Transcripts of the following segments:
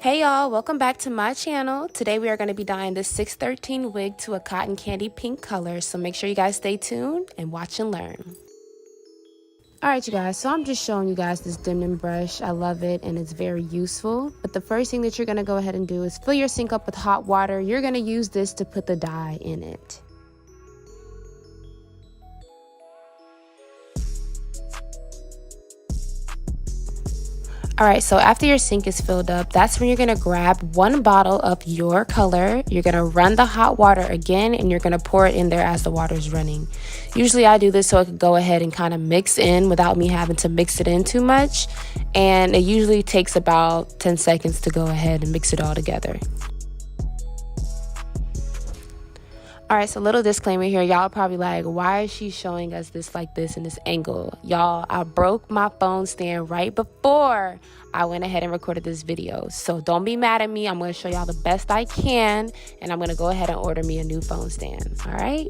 Hey y'all, welcome back to my channel. Today we are going to be dyeing this 613 wig to a cotton candy pink color, so make sure you guys stay tuned and watch and learn. Alright you guys, so I'm just showing you guys this dimming brush. I love it and it's very useful. But the first thing that you're going to go ahead and do is fill your sink up with hot water. You're going to use this to put the dye in it. Alright, so after your sink is filled up, that's when you're going to grab one bottle of your color. You're going to run the hot water again and you're going to pour it in there as the water is running. Usually I do this so it can go ahead and kind of mix in without me having to mix it in too much. And it usually takes about 10 seconds to go ahead and mix it all together. Alright, so little disclaimer here. Y'all probably like, why is she showing us this like this in this angle? Y'all, I broke my phone stand right before I went ahead and recorded this video. So don't be mad at me. I'm going to show y'all the best I can. And I'm going to go ahead and order me a new phone stand. Alright?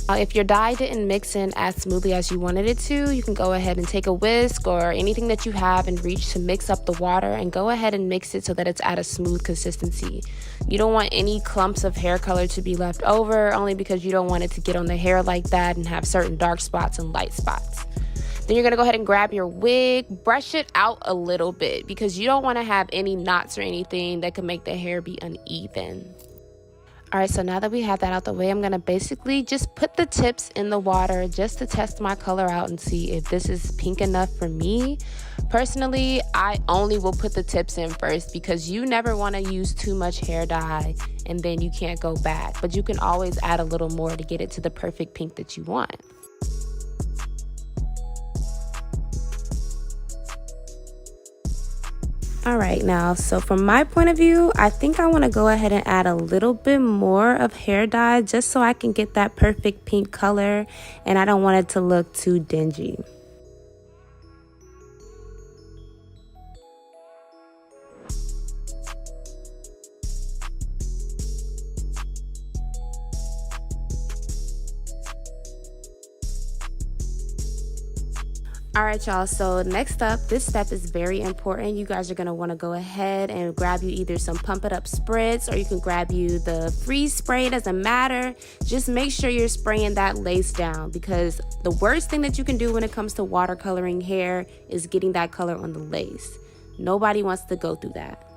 If your dye didn't mix in as smoothly as you wanted it to, you can go ahead and take a whisk or anything that you have in reach to mix up the water and go ahead and mix it so that it's at a smooth consistency. You don't want any clumps of hair color to be left over, only because you don't want it to get on the hair like that and have certain dark spots and light spots. Then you're going to go ahead and grab your wig, brush it out a little bit because you don't want to have any knots or anything that could make the hair be uneven. Alright, so now that we have that out the way, I'm going to basically just put the tips in the water just to test my color out and see if this is pink enough for me. Personally, I only will put the tips in first because you never want to use too much hair dye and then you can't go back. But you can always add a little more to get it to the perfect pink that you want. Alright, now, so from my point of view, I think I want to go ahead and add a little bit more of hair dye just so I can get that perfect pink color and I don't want it to look too dingy. Alright y'all, so next up, this step is very important. You guys are going to want to go ahead and grab you either some Pump It Up spritz or you can grab you the freeze spray. It doesn't matter. Just make sure you're spraying that lace down because the worst thing that you can do when it comes to watercoloring hair is getting that color on the lace. Nobody wants to go through that.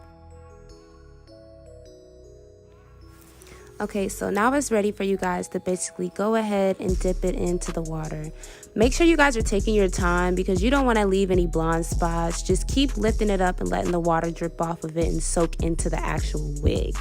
Okay, so now it's ready for you guys to basically go ahead and dip it into the water. Make sure you guys are taking your time because you don't want to leave any blonde spots. Just keep lifting it up and letting the water drip off of it and soak into the actual wig.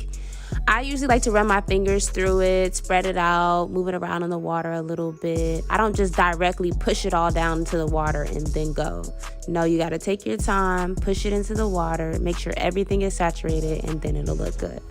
I usually like to run my fingers through it, spread it out, move it around in the water a little bit. I don't just directly push it all down into the water and then go. No, you got to take your time, push it into the water, make sure everything is saturated, and then it'll look good.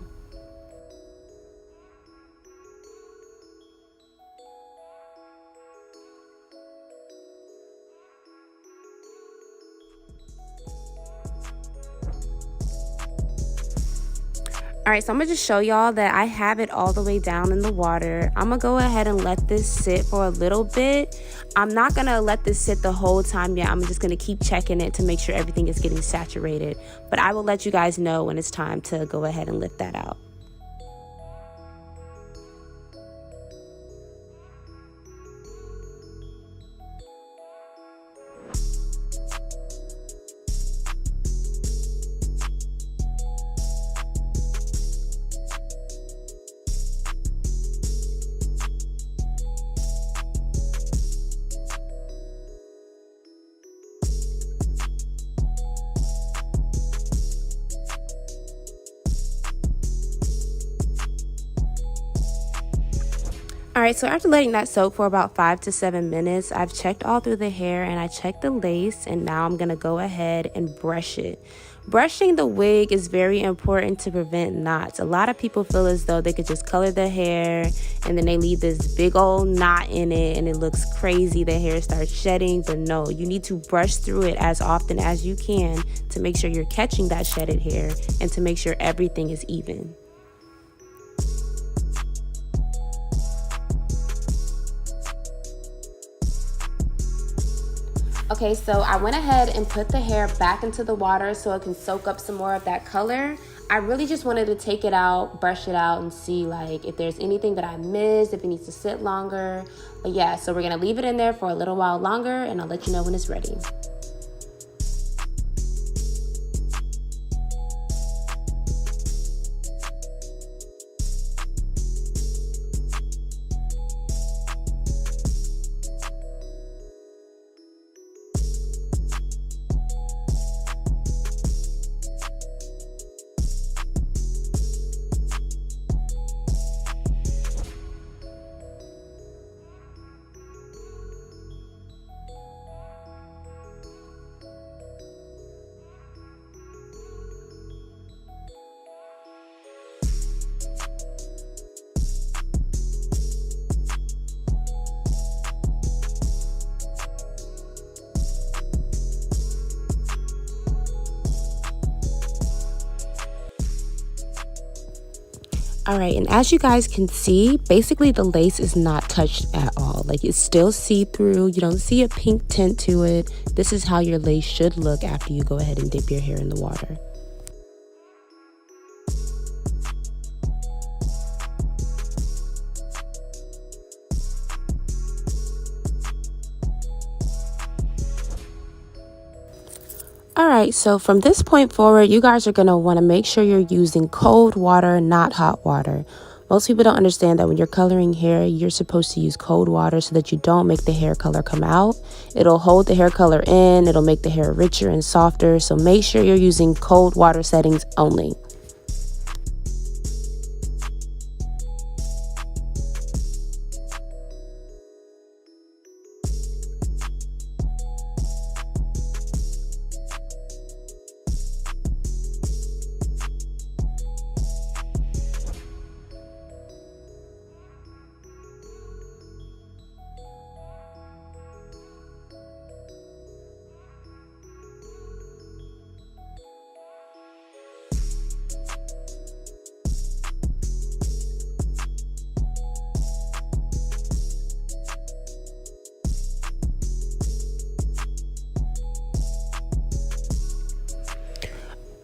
Alright, so I'm going to just show y'all that I have it all the way down in the water. I'm going to go ahead and let this sit for a little bit. I'm not going to let this sit the whole time yet. I'm just going to keep checking it to make sure everything is getting saturated. But I will let you guys know when it's time to go ahead and lift that out. Alright, so after letting that soak for about 5 to 7 minutes, I've checked all through the hair and I checked the lace, and now I'm going to go ahead and brush it. Brushing the wig is very important to prevent knots. A lot of people feel as though they could just color their hair and then they leave this big old knot in it and it looks crazy. The hair starts shedding, but no, you need to brush through it as often as you can to make sure you're catching that shedded hair and to make sure everything is even. Okay, so I went ahead and put the hair back into the water so it can soak up some more of that color. I really just wanted to take it out, brush it out, and see like if there's anything that I missed, if it needs to sit longer. But yeah, so we're gonna leave it in there for a little while longer, and I'll let you know when it's ready. All right, and as you guys can see, basically the lace is not touched at all. Like it's still see-through. You don't see a pink tint to it. This is how your lace should look after you go ahead and dip your hair in the water. All right, so from this point forward, you guys are going to want to make sure you're using cold water, not hot water. Most people don't understand that when you're coloring hair, you're supposed to use cold water so that you don't make the hair color come out. It'll hold the hair color in, it'll make the hair richer and softer, so make sure you're using cold water settings only.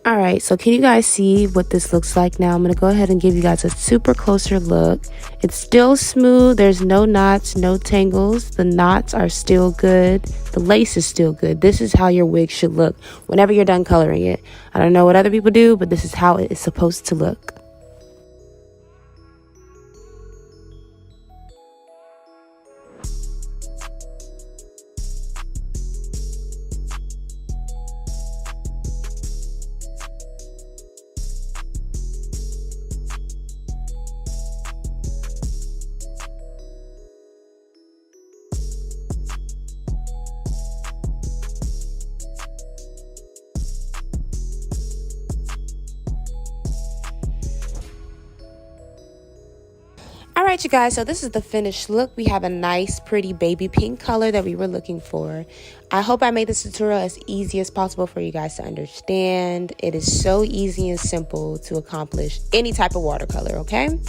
All right, so can you guys see what this looks like now? I'm going to go ahead and give you guys a super closer look. It's still smooth. There's no knots, no tangles. The knots are still good. The lace is still good. This is how your wig should look whenever you're done coloring it. I don't know what other people do, but this is how it is supposed to look. All right, you guys, so this is the finished look. We have a nice, pretty baby pink color that we were looking for. I hope I made this tutorial as easy as possible for you guys to understand. It is so easy and simple to accomplish any type of watercolor, okay?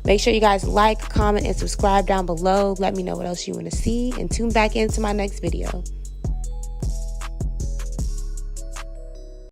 Make sure you guys like, comment, and subscribe down below. Let me know what else you want to see, and tune back into my next video.